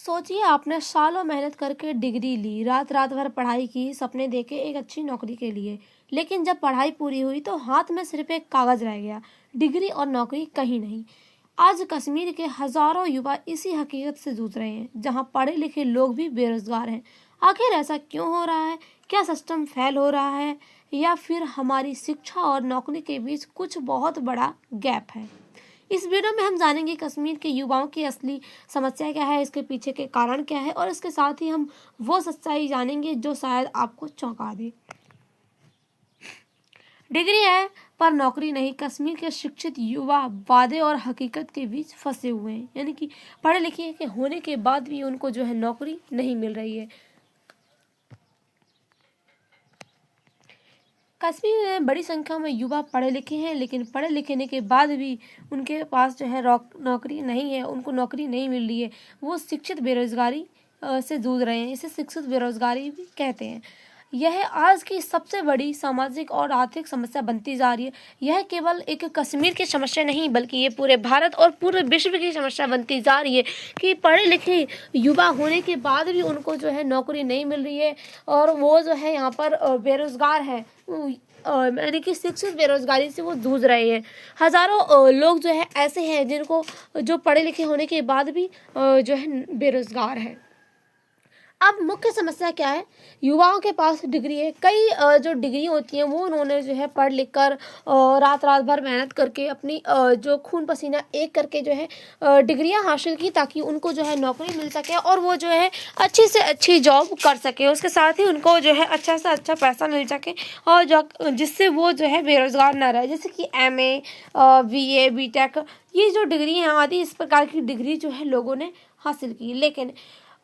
सोचिए आपने सालों मेहनत करके डिग्री ली, रात रात भर पढ़ाई की, सपने देखे एक अच्छी नौकरी के लिए। लेकिन जब पढ़ाई पूरी हुई तो हाथ में सिर्फ एक कागज रह गया, डिग्री और नौकरी कहीं नहीं। आज कश्मीर के हजारों युवा इसी हकीकत से जूझ रहे हैं, जहां पढ़े लिखे लोग भी बेरोजगार हैं। आखिर ऐसा क्यों हो रहा है? क्या सिस्टम फेल हो रहा है, या फिर हमारी शिक्षा और नौकरी के बीच कुछ बहुत बड़ा गैप है? इस वीडियो में हम जानेंगे कश्मीर के युवाओं की असली समस्या क्या है, इसके पीछे के कारण क्या है, और इसके साथ ही हम वो सच्चाई जानेंगे जो शायद आपको चौंका दे। डिग्री है पर नौकरी नहीं। कश्मीर के शिक्षित युवा वादे और हकीकत के बीच फंसे हुए हैं, यानी कि पढ़े लिखे के होने के बाद भी उनको जो है नौकरी नहीं मिल रही है। कश्मीर में बड़ी संख्या में युवा पढ़े लिखे हैं, लेकिन पढ़े लिखने के बाद भी उनके पास जो है नौकरी नहीं है, उनको नौकरी नहीं मिल रही है। वो शिक्षित बेरोजगारी से जूझ रहे हैं। इसे शिक्षित बेरोजगारी भी कहते हैं। यह आज की सबसे बड़ी सामाजिक और आर्थिक समस्या बनती जा रही है। यह केवल एक कश्मीर की समस्या नहीं, बल्कि ये पूरे भारत और पूरे विश्व की समस्या बनती जा रही है कि पढ़े लिखे युवा होने के बाद भी उनको जो है नौकरी नहीं मिल रही है, और वो जो है यहाँ पर बेरोजगार है, यानी कि शिक्षित बेरोजगारी से वो जूझ रहे हैं। हजारों लोग जो है ऐसे हैं जिनको जो पढ़े लिखे होने के बाद भी जो है बेरोजगार है। अब मुख्य समस्या क्या है? युवाओं के पास डिग्री है, कई जो डिग्री होती हैं वो उन्होंने जो है पढ़ लिख कर रात रात भर मेहनत करके अपनी जो खून पसीना एक करके जो है डिग्रियां हासिल की, ताकि उनको जो है नौकरी मिल सके और वो जो है अच्छी से अच्छी जॉब कर सके। उसके साथ ही उनको जो है अच्छा से अच्छा पैसा मिल सके, और जो जिससे वो जो है बेरोजगार ना रहे। जैसे कि MA, BA, BTech, ये जो डिग्री हैं आदि इस प्रकार की डिग्री जो है लोगों ने हासिल की, लेकिन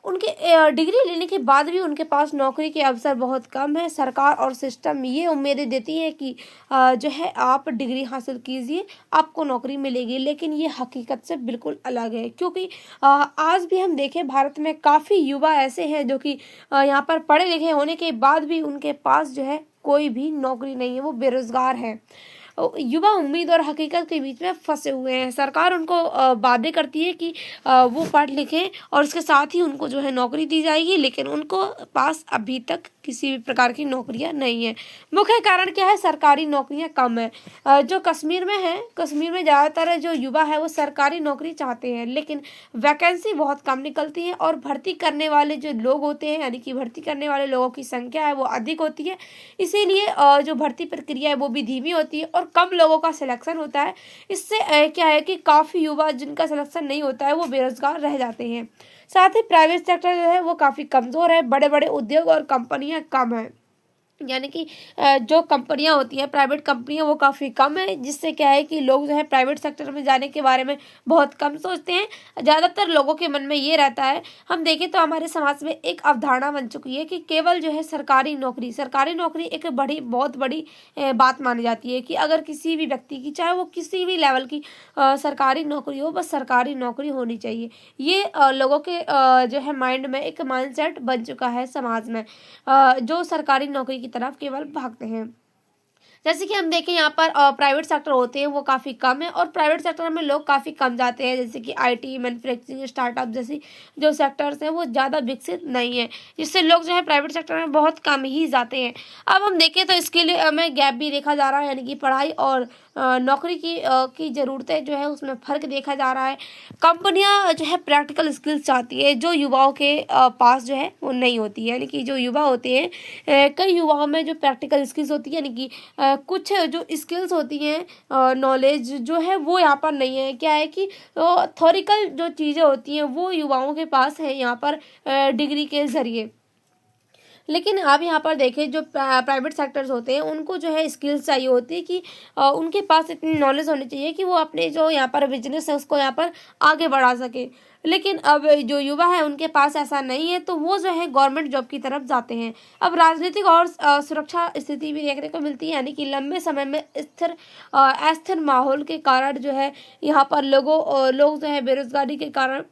उनके डिग्री लेने के बाद भी उनके पास नौकरी के अवसर बहुत कम है। सरकार और सिस्टम ये उम्मीदें देती है कि जो है आप डिग्री हासिल कीजिए, आपको नौकरी मिलेगी, लेकिन ये हकीकत से बिल्कुल अलग है। क्योंकि आज भी हम देखें, भारत में काफ़ी युवा ऐसे हैं जो कि यहाँ पर पढ़े लिखे होने के बाद भी उनके पास जो है कोई भी नौकरी नहीं है, वो बेरोजगार है। युवा उम्मीद और हकीकत के बीच में फंसे हुए हैं। सरकार उनको वादे करती है कि वो पढ़ लिखें और उसके साथ ही उनको जो है नौकरी दी जाएगी, लेकिन उनको पास अभी तक किसी भी प्रकार की नौकरियां नहीं है। मुख्य कारण क्या है? सरकारी नौकरियां कम है। जो कश्मीर में है, कश्मीर में ज़्यादातर जो युवा है वो सरकारी नौकरी चाहते हैं, लेकिन वैकेंसी बहुत कम निकलती है, और भर्ती करने वाले जो लोग होते हैं, यानी कि भर्ती करने वाले लोगों की संख्या है वो अधिक होती है। इसीलिए जो भर्ती प्रक्रिया है वो भी धीमी होती है और कम लोगों का सिलेक्शन होता है। इससे क्या है कि काफ़ी युवा जिनका सिलेक्शन नहीं होता है वो बेरोजगार रह जाते हैं। साथ ही प्राइवेट सेक्टर जो है वो काफ़ी कमज़ोर है। बड़े बड़े उद्योग और कंपनियां कम हैं, यानी कि जो कंपनियां होती हैं, प्राइवेट कंपनियां, वो काफ़ी कम है, जिससे क्या है कि लोग जो है प्राइवेट सेक्टर में जाने के बारे में बहुत कम सोचते हैं। ज़्यादातर लोगों के मन में ये रहता है, हम देखें तो हमारे समाज में एक अवधारणा बन चुकी है कि केवल जो है सरकारी नौकरी एक बहुत बड़ी बात मानी जाती है, कि अगर किसी भी व्यक्ति की, चाहे वो किसी भी लेवल की सरकारी नौकरी हो, बस सरकारी नौकरी होनी चाहिए। ये लोगों के जो है माइंड में एक माइंडसेट बन चुका है समाज में, जो सरकारी नौकरी की तरफ केवल भागते हैं। जैसे कि हम देखें यहाँ पर प्राइवेट सेक्टर होते हैं वो काफ़ी कम है, और प्राइवेट सेक्टर में लोग काफ़ी कम जाते हैं। जैसे कि IT, मैन्युफैक्चरिंग, स्टार्टअप जैसी जो सेक्टर्स हैं वो ज़्यादा विकसित नहीं है, जिससे लोग जो है प्राइवेट सेक्टर में बहुत कम ही जाते हैं। अब हम देखें तो इसके लिए हमें गैप भी देखा जा रहा है, यानी कि पढ़ाई और नौकरी की ज़रूरतें जो है उसमें फ़र्क देखा जा रहा है। कंपनियां जो है प्रैक्टिकल स्किल्स चाहती है, जो युवाओं के पास जो है वो नहीं होती है। यानी कि जो युवा होते हैं, कई युवाओं में जो प्रैक्टिकल स्किल्स होती है, यानी कि कुछ जो स्किल्स होती हैं, नॉलेज जो है वो यहाँ पर नहीं है। क्या है कि थ्योरिकल जो चीज़ें होती हैं वो युवाओं के पास है यहाँ पर डिग्री के ज़रिए। लेकिन आप यहाँ पर देखें, जो प्राइवेट सेक्टर्स होते हैं उनको जो है स्किल्स चाहिए होती है, कि उनके पास इतनी नॉलेज होनी चाहिए कि वो अपने जो यहाँ पर बिजनेस है उसको यहाँ पर आगे बढ़ा सके। लेकिन अब जो युवा है उनके पास ऐसा नहीं है, तो वो जो है गवर्नमेंट जॉब की तरफ जाते हैं। अब राजनीतिक और सुरक्षा स्थिति भी देखने को मिलती है, यानी कि लंबे समय में अस्थिर माहौल के कारण जो है यहाँ पर लोग जो है बेरोजगारी के कारण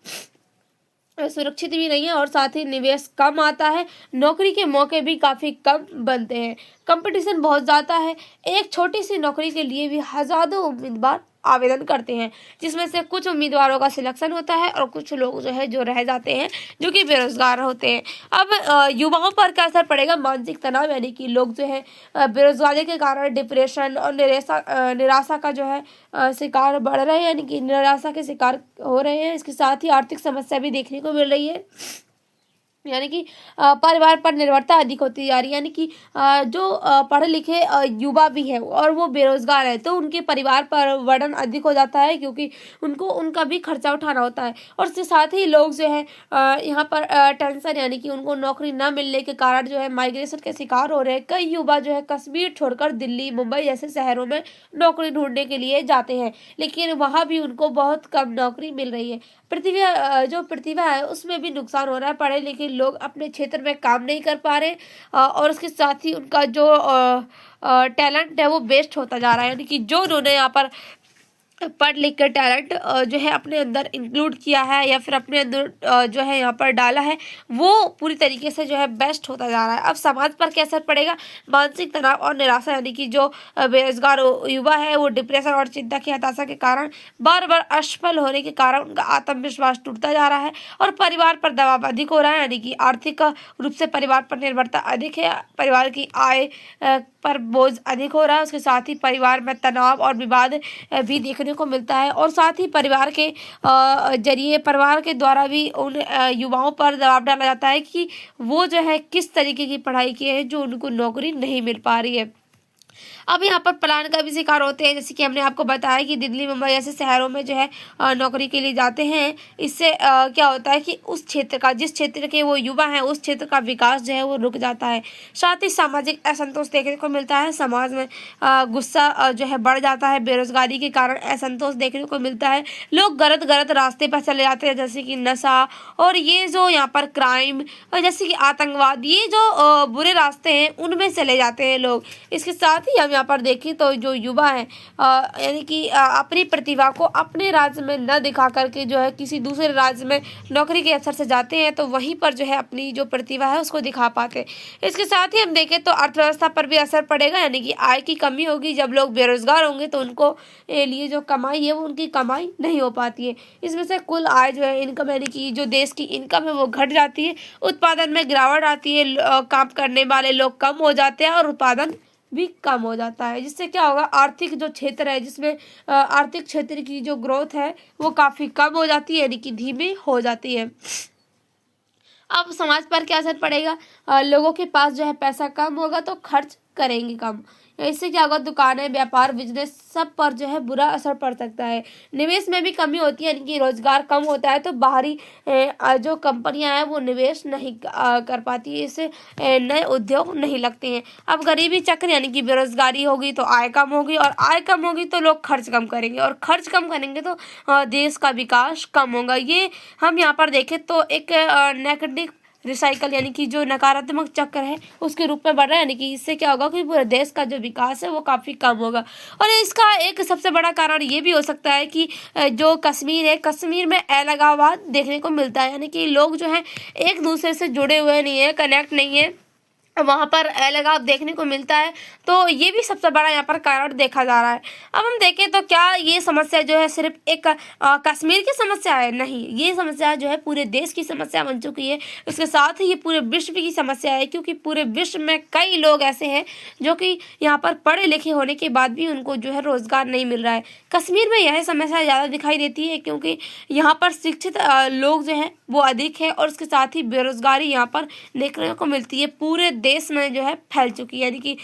सुरक्षित भी नहीं है, और साथ ही निवेश कम आता है। नौकरी के मौके भी काफ़ी कम बनते हैं, कंपटीशन बहुत ज़्यादा है। एक छोटी सी नौकरी के लिए भी हजारों उम्मीदवार आवेदन करते हैं, जिसमें से कुछ उम्मीदवारों का सिलेक्शन होता है और कुछ लोग जो है जो रह जाते हैं, जो कि बेरोजगार होते हैं। अब युवाओं पर क्या असर पड़ेगा? मानसिक तनाव, यानी कि लोग जो है बेरोजगारी के कारण डिप्रेशन और निराशा का जो है शिकार बढ़ रहे हैं, यानी कि निराशा के शिकार हो रहे हैं। इसके साथ ही आर्थिक समस्या भी देखने को मिल रही है, यानी कि परिवार पर निर्भरता अधिक होती जा रही है। यानी कि जो पढ़े लिखे युवा भी है और वो बेरोजगार है, तो उनके परिवार पर वर्डन अधिक हो जाता है, क्योंकि उनको उनका भी खर्चा उठाना होता है। और इसके साथ ही लोग जो है यहाँ पर टेंशन, यानी कि उनको नौकरी न मिलने के कारण जो है माइग्रेशन के शिकार हो रहे हैं। कई युवा जो है कश्मीर छोड़कर दिल्ली, मुंबई जैसे शहरों में नौकरी ढूंढने के लिए जाते हैं, लेकिन वहाँ भी उनको बहुत कम नौकरी मिल रही है। जो प्रतिभा है उसमें भी नुकसान हो रहा है। पढ़े लिखे लोग अपने क्षेत्र में काम नहीं कर पा रहे, और उसके साथ ही उनका जो टैलेंट है वो वेस्ट होता जा रहा है, यानी कि जो उन्होंने यहाँ पर पढ़ लिख कर टैलेंट जो है अपने अंदर इंक्लूड किया है या फिर अपने अंदर जो है यहाँ पर डाला है, वो पूरी तरीके से जो है बेस्ट होता जा रहा है। अब समाज पर क्या असर पड़ेगा? मानसिक तनाव और निराशा, यानी कि जो बेरोजगार युवा है वो डिप्रेशन और चिंता की हताशा के कारण बार बार असफल होने के कारण उनका आत्मविश्वास टूटता जा रहा है और परिवार पर दबाव अधिक हो रहा है, यानी कि आर्थिक रूप से परिवार पर निर्भरता अधिक है, परिवार की आय पर बोझ अधिक हो रहा है। उसके साथ ही परिवार में तनाव और विवाद भी देखने को मिलता है, और साथ ही परिवार के जरिए परिवार के द्वारा भी उन युवाओं पर दबाव डाला जाता है कि वो जो है किस तरीके की पढ़ाई की है जो उनको नौकरी नहीं मिल पा रही है। अब यहाँ पर पलायन का भी शिकार होते हैं, जैसे कि हमने आपको बताया कि दिल्ली, मुंबई जैसे शहरों में जो है नौकरी के लिए जाते हैं। इससे क्या होता है कि उस क्षेत्र का, जिस क्षेत्र के वो युवा हैं, उस क्षेत्र का विकास जो है वो रुक जाता है। साथ ही सामाजिक असंतोष देखने को मिलता है, समाज में गुस्सा जो है बढ़ जाता है, बेरोजगारी के कारण असंतोष देखने को मिलता है। लोग गलत गलत रास्ते पर चले जाते हैं, जैसे कि नशा और ये जो यहाँ पर क्राइम और जैसे कि आतंकवाद, ये जो बुरे रास्ते हैं उनमें चले जाते हैं लोग। इसके साथ ही हम यहाँ पर देखें तो जो युवा है यानी कि अपनी प्रतिभा को अपने राज्य में न दिखा करके जो है किसी दूसरे राज्य में नौकरी के अवसर से जाते हैं, तो वहीं पर जो है अपनी जो प्रतिभा है उसको दिखा पाते हैं। इसके साथ ही हम देखें तो अर्थव्यवस्था पर भी असर पड़ेगा, यानी कि आय की कमी होगी। जब लोग बेरोजगार होंगे तो उनको लिए जो कमाई है वो उनकी कमाई नहीं हो पाती है। इसमें से कुल आय जो है, इनकम, यानी कि जो देश की इनकम है वो घट जाती है, उत्पादन में गिरावट आती है, काम करने वाले लोग कम हो जाते हैं और उत्पादन भी कम हो जाता है। जिससे क्या होगा, आर्थिक जो क्षेत्र है जिसमें आर्थिक क्षेत्र की जो ग्रोथ है वो काफ़ी कम हो जाती है, यानी कि धीमी हो जाती है। अब समाज पर क्या असर पड़ेगा? लोगों के पास जो है पैसा कम होगा तो खर्च करेंगे कम। इससे क्या होगा, दुकानें, व्यापार, बिजनेस सब पर जो है बुरा असर पड़ सकता है। निवेश में भी कमी होती है, यानी कि रोजगार कम होता है तो बाहरी जो कंपनियां हैं वो निवेश नहीं कर पाती है, इससे नए उद्योग नहीं लगते हैं। अब गरीबी चक्र, यानी कि बेरोजगारी होगी तो आय कम होगी, और आय कम होगी तो लोग खर्च कम करेंगे, और खर्च कम करेंगे तो देश का विकास कम होगा। ये हम यहाँ पर देखें तो एक नेगेटिव रिसाइकल, यानी कि जो नकारात्मक चक्र है उसके रूप में बढ़ रहा है, यानी कि इससे क्या होगा कि पूरे देश का जो विकास है वो काफ़ी कम होगा। और इसका एक सबसे बड़ा कारण ये भी हो सकता है कि जो कश्मीर है, कश्मीर में अलगाववाद देखने को मिलता है, यानी कि लोग जो है एक दूसरे से जुड़े हुए नहीं है, कनेक्ट नहीं है, वहाँ पर अलगाव देखने को मिलता है। तो ये भी सबसे बड़ा यहाँ पर कारण देखा जा रहा है। अब हम देखें तो क्या ये समस्या जो है सिर्फ एक कश्मीर की समस्या है? नहीं, ये समस्या जो है पूरे देश की समस्या बन चुकी है। इसके साथ ही ये पूरे विश्व की समस्या है, क्योंकि पूरे विश्व में कई लोग ऐसे हैं जो कि यहाँ पर पढ़े लिखे होने के बाद भी उनको जो है रोजगार नहीं मिल रहा है। कश्मीर में यह समस्या ज़्यादा दिखाई देती है, क्योंकि यहाँ पर शिक्षित लोग जो हैं वो अधिक है, और उसके साथ ही बेरोजगारी यहाँ पर देखने को मिलती है, पूरे देश में जो है फैल चुकी है, यानी कि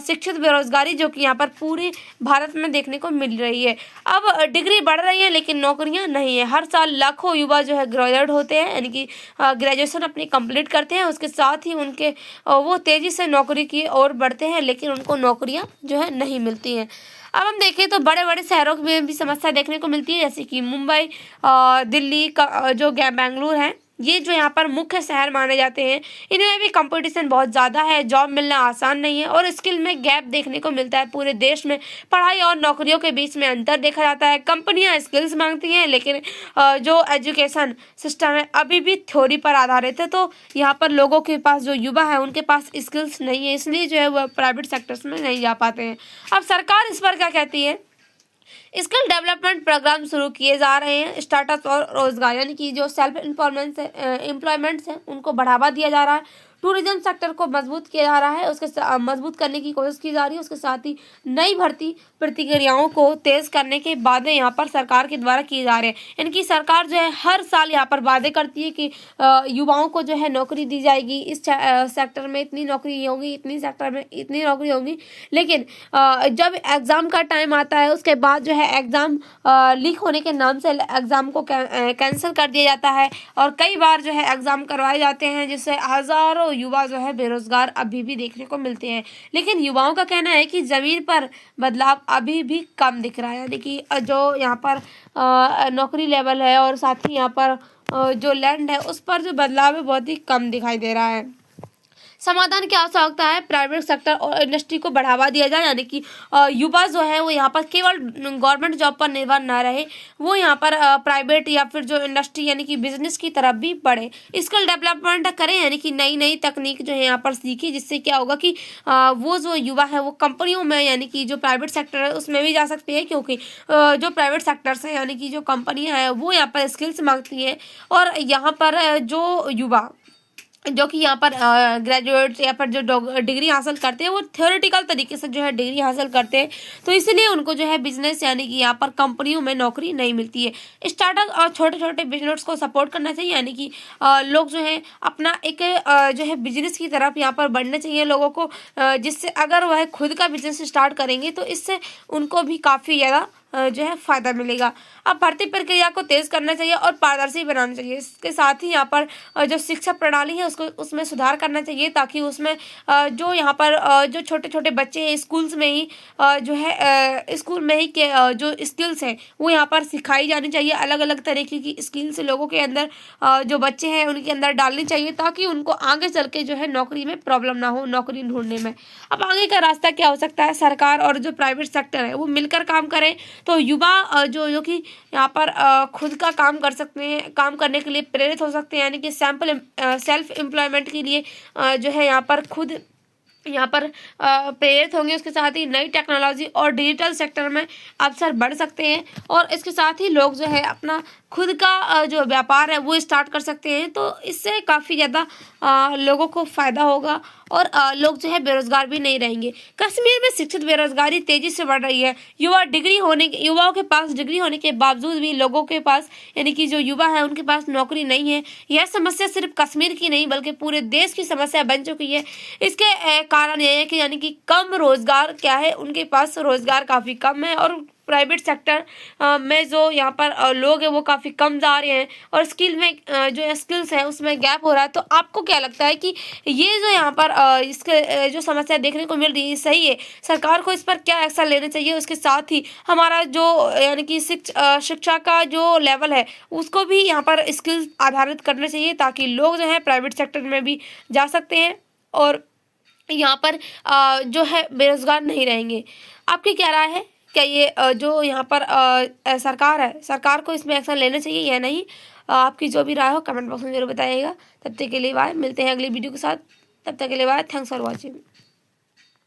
शिक्षित बेरोजगारी जो कि यहाँ पर पूरे भारत में देखने को मिल रही है। अब डिग्री बढ़ रही है लेकिन नौकरियां नहीं है। हर साल लाखों युवा जो है ग्रेजुएट होते हैं, यानी कि ग्रेजुएशन अपनी कंप्लीट करते हैं, उसके साथ ही उनके वो तेज़ी से नौकरी की ओर बढ़ते हैं, लेकिन उनको नौकरियाँ जो है नहीं मिलती हैं। अब हम देखें तो बड़े बड़े शहरों में भी समस्या देखने को मिलती है, जैसे कि मुंबई, दिल्ली का जो बेंगलुरु है, ये जो यहाँ पर मुख्य शहर माने जाते हैं, इनमें भी कंपटीशन बहुत ज़्यादा है, जॉब मिलना आसान नहीं है, और स्किल में गैप देखने को मिलता है। पूरे देश में पढ़ाई और नौकरियों के बीच में अंतर देखा जाता है। कंपनियां स्किल्स मांगती हैं, लेकिन जो एजुकेशन सिस्टम है अभी भी थ्योरी पर आधारित है, तो यहाँ पर लोगों के पास, जो युवा है उनके पास स्किल्स नहीं है, इसलिए जो है वह प्राइवेट सेक्टर्स में नहीं जा पाते हैं। अब सरकार इस पर क्या कहती है? स्किल डेवलपमेंट प्रोग्राम शुरू किए जा रहे हैं। स्टार्टअप और रोजगार यानी कि जो सेल्फ एम्प्लॉयमेंट्स हैं उनको बढ़ावा दिया जा रहा है। टूरिज्म सेक्टर को मजबूत किया जा रहा है, उसके मजबूत करने की कोशिश की जा रही है। उसके साथ ही नई भर्ती प्रक्रियाओं को तेज करने के वादे यहाँ पर सरकार के द्वारा किए जा रहे हैं। यानी कि सरकार जो है हर साल यहाँ पर वादे करती है कि युवाओं को जो है नौकरी दी जाएगी, इस सेक्टर में इतनी नौकरी होगी, इतनी सेक्टर में इतनी नौकरी होगी। लेकिन जब एग्ज़ाम का टाइम आता है उसके बाद जो है एग्ज़ाम लीक होने के नाम से एग्ज़ाम को कैंसिल कर दिया जाता है और कई बार जो है एग्ज़ाम करवाए जाते हैं, जिससे हज़ारों युवा जो है बेरोजगार अभी भी देखने को मिलते हैं। लेकिन युवाओं का कहना है कि ज़मीन पर बदलाव अभी भी कम दिख रहा है। यानी कि जो यहाँ पर नौकरी लेवल है और साथ ही यहाँ पर जो लैंड है उस पर जो बदलाव है बहुत ही कम दिखाई दे रहा है। समाधान क्या हो सकता है? प्राइवेट सेक्टर और इंडस्ट्री को बढ़ावा दिया जाए, यानी कि युवा जो है वो यहाँ पर केवल गवर्नमेंट जॉब पर निर्भर ना रहे, वो यहाँ पर प्राइवेट या फिर जो इंडस्ट्री यानी कि बिजनेस की तरफ भी बढ़े। स्किल डेवलपमेंट करें, यानी कि नई नई तकनीक जो है यहाँ पर सीखी, जिससे क्या होगा कि वो जो युवा है वो कंपनियों में यानी कि जो प्राइवेट सेक्टर है उसमें भी जा सकते हैं, क्योंकि जो प्राइवेट सेक्टर्स हैं यानी कि जो कंपनियाँ हैं वो यहाँ पर स्किल्स मांगती हैं। और यहाँ पर जो युवा जो कि यहाँ पर ग्रेजुएट या फिर जो डिग्री हासिल करते हैं वो थ्योरेटिकल तरीके से जो है डिग्री हासिल करते हैं, तो इसलिए उनको जो है बिजनेस यानी कि यहाँ पर कंपनियों में नौकरी नहीं मिलती है। स्टार्टअप और छोटे छोटे बिजनेस को सपोर्ट करना चाहिए, यानी कि लोग जो है अपना एक जो है बिजनेस की तरफ यहाँ पर बढ़ना चाहिए लोगों को, जिससे अगर वह खुद का बिजनेस स्टार्ट करेंगे तो इससे उनको भी काफ़ी ज़्यादा जो है फ़ायदा मिलेगा। अब भर्ती प्रक्रिया को तेज़ करना चाहिए और पारदर्शी बनाना चाहिए। इसके साथ ही यहाँ पर जो शिक्षा प्रणाली है उसको उसमें सुधार करना चाहिए, ताकि उसमें जो यहाँ पर जो छोटे छोटे बच्चे हैं स्कूल्स में ही जो है स्कूल में ही के जो स्किल्स हैं वो यहाँ पर सिखाई जानी चाहिए। अलग अलग तरीके की स्किल्स लोगों के अंदर जो बच्चे हैं उनके अंदर डालनी चाहिए, ताकि उनको आगे चल के जो है नौकरी में प्रॉब्लम ना हो, नौकरी ढूंढने में। अब आगे का रास्ता क्या हो सकता है? सरकार और जो प्राइवेट सेक्टर है वो मिलकर काम करें तो युवा जो कि यहाँ पर खुद का काम कर सकते हैं, काम करने के लिए प्रेरित हो सकते हैं, यानी कि सेल्फ एम्प्लॉयमेंट के लिए जो है यहाँ पर खुद यहाँ पर प्रेरित होंगे। उसके साथ ही नई टेक्नोलॉजी और डिजिटल सेक्टर में अवसर बढ़ सकते हैं और इसके साथ ही लोग जो है अपना खुद का जो व्यापार है वो स्टार्ट कर सकते हैं। तो इससे काफ़ी ज़्यादा लोगों को फ़ायदा होगा और लोग जो है बेरोजगार भी नहीं रहेंगे। कश्मीर में शिक्षित बेरोजगारी तेज़ी से बढ़ रही है। युवाओं के पास डिग्री होने के बावजूद भी लोगों के पास यानी कि जो युवा है उनके पास नौकरी नहीं है। यह समस्या सिर्फ कश्मीर की नहीं बल्कि पूरे देश की समस्या बन चुकी है। इसके कारण यह है कि यानी कि कम रोजगार क्या है, उनके पास रोजगार काफ़ी कम है और प्राइवेट सेक्टर में जो यहाँ पर लोग हैं वो काफ़ी कम जा रहे हैं और स्किल में जो स्किल्स है उसमें गैप हो रहा है। तो आपको क्या लगता है कि ये जो यहाँ पर इसके जो समस्या देखने को मिल रही है सही है? सरकार को इस पर क्या एक्शन लेना चाहिए? उसके साथ ही हमारा जो यानी कि शिक्षा का जो लेवल है उसको भी यहाँ पर स्किल्स आधारित करना चाहिए, ताकि लोग जो है प्राइवेट सेक्टर में भी जा सकते हैं और यहाँ पर जो है बेरोजगार नहीं रहेंगे। आपकी क्या राय है? क्या ये जो यहाँ पर सरकार है, सरकार को इसमें एक्शन लेना चाहिए या नहीं? आपकी जो भी राय हो कमेंट बॉक्स में जरूर बताइएगा। तब तक के लिए बाय, मिलते हैं अगली वीडियो के साथ। तब तक के लिए बाय, थैंक्स फॉर वॉचिंग।